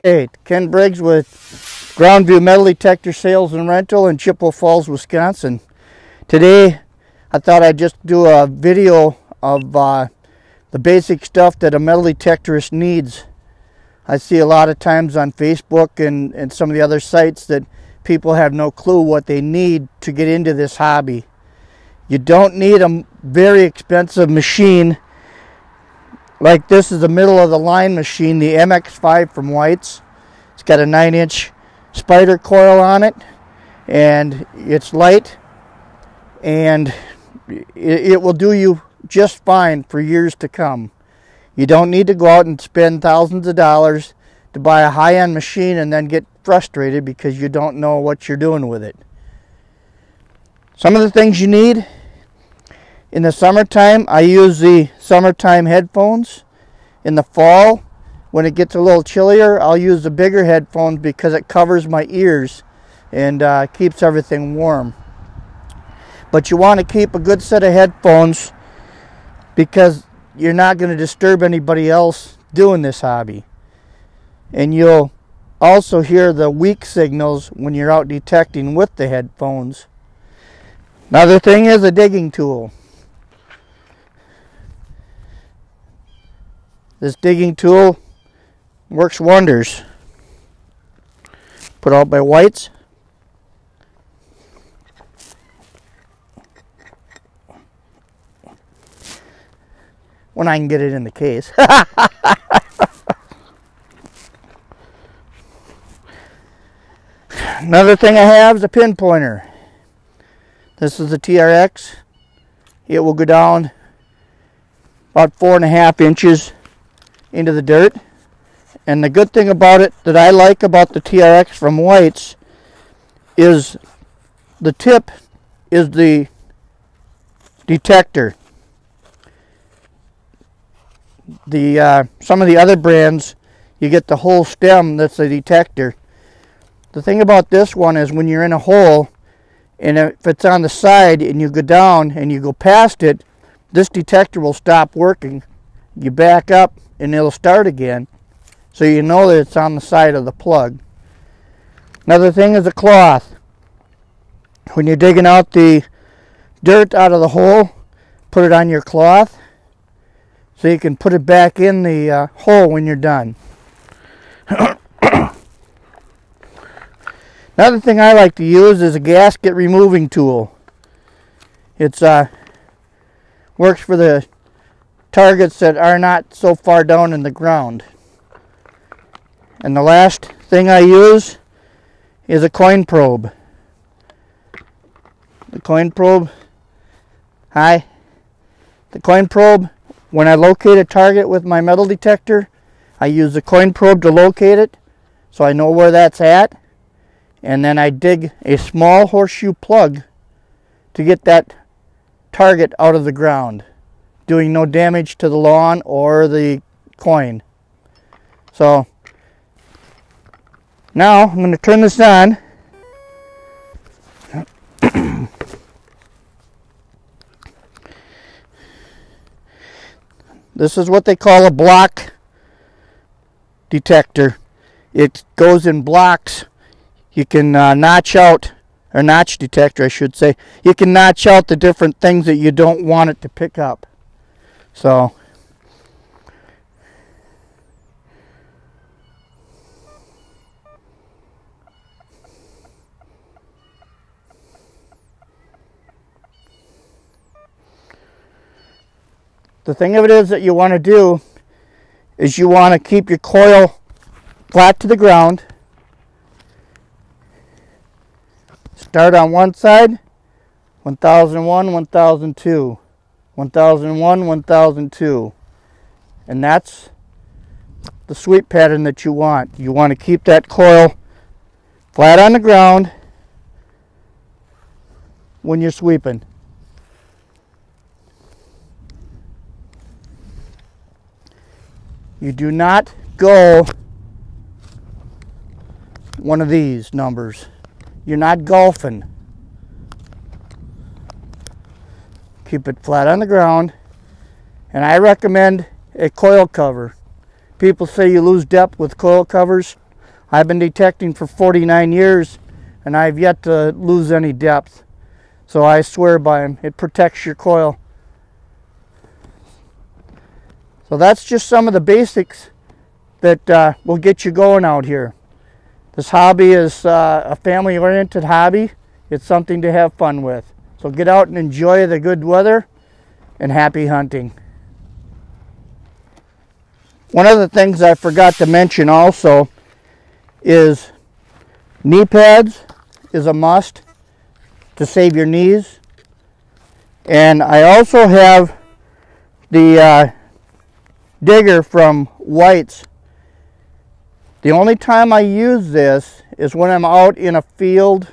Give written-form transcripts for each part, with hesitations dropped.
Hey, Ken Briggs with Groundview Metal Detector Sales and Rental in Chippewa Falls, Wisconsin. Today, I thought I'd just do a video of the basic stuff that a metal detectorist needs. I see a lot of times on Facebook and some of the other sites that people have no clue what they need to get into this hobby. You don't need a very expensive machine. Like this is the middle of the line machine, the MX5 from White's. It's got a 9-inch spider coil on it, and it's light, and it will do you just fine for years to come. You don't need to go out and spend thousands of dollars to buy a high-end machine and then get frustrated because you don't know what you're doing with it. Some of the things you need: in the summertime, I use the summertime headphones. In the fall, when it gets a little chillier, I'll use the bigger headphones because it covers my ears and keeps everything warm. But you want to keep a good set of headphones because you're not going to disturb anybody else doing this hobby. And you'll also hear the weak signals when you're out detecting with the headphones. Another thing is a digging tool. This digging tool works wonders. Put out by White's. When I can get it in the case. Another thing I have is a pinpointer. This is the TRX. It will go down about 4.5 inches into the dirt. And the good thing about it that I like about the TRX from White's is the tip is the detector. Some of the other brands, you get the whole stem that's the detector. The thing about this one is when you're in a hole, and if it's on the side and you go down and you go past it, this detector will stop working. You back up and it'll start again, so you know that it's on the side of the plug. Another thing is a cloth. When you're digging out the dirt out of the hole, put it on your cloth so you can put it back in the hole when you're done. Another thing I like to use is a gasket removing tool. It's works for the targets that are not so far down in the ground. And the last thing I use is a coin probe. The coin probe, when I locate a target with my metal detector, I use the coin probe to locate it so I know where that's at. And then I dig a small horseshoe plug to get that target out of the ground, doing no damage to the lawn or the coin. So now I'm going to turn this on. This is what they call a block detector. It goes in blocks. You can notch out, or notch detector I should say, you can notch out the different things that you don't want it to pick up. So the thing of it is that you want to do is you want to keep your coil flat to the ground. Start on one side, 1001, 1002, 1001, 1002. And that's the sweep pattern that you want. You want to keep that coil flat on the ground when you're sweeping. You do not go one of these numbers. You're not golfing. Keep it flat on the ground. And I recommend a coil cover. People say you lose depth with coil covers. I've been detecting for 49 years and I've yet to lose any depth. So I swear by them. It protects your coil. So that's just some of the basics that will get you going out here. This hobby is a family-oriented hobby. It's something to have fun with. So get out and enjoy the good weather and happy hunting. One of the things I forgot to mention also is knee pads is a must to save your knees. And I also have the digger from White's. The only time I use this is when I'm out in a field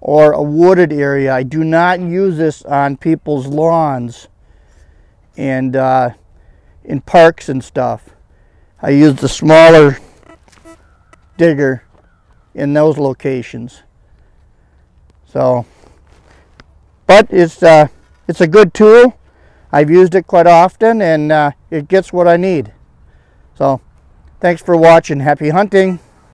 or a wooded area. I do not use this on people's lawns and in parks and stuff. I use the smaller digger in those locations. So, but it's a good tool. I've used it quite often, and it gets what I need. So, thanks for watching. Happy hunting.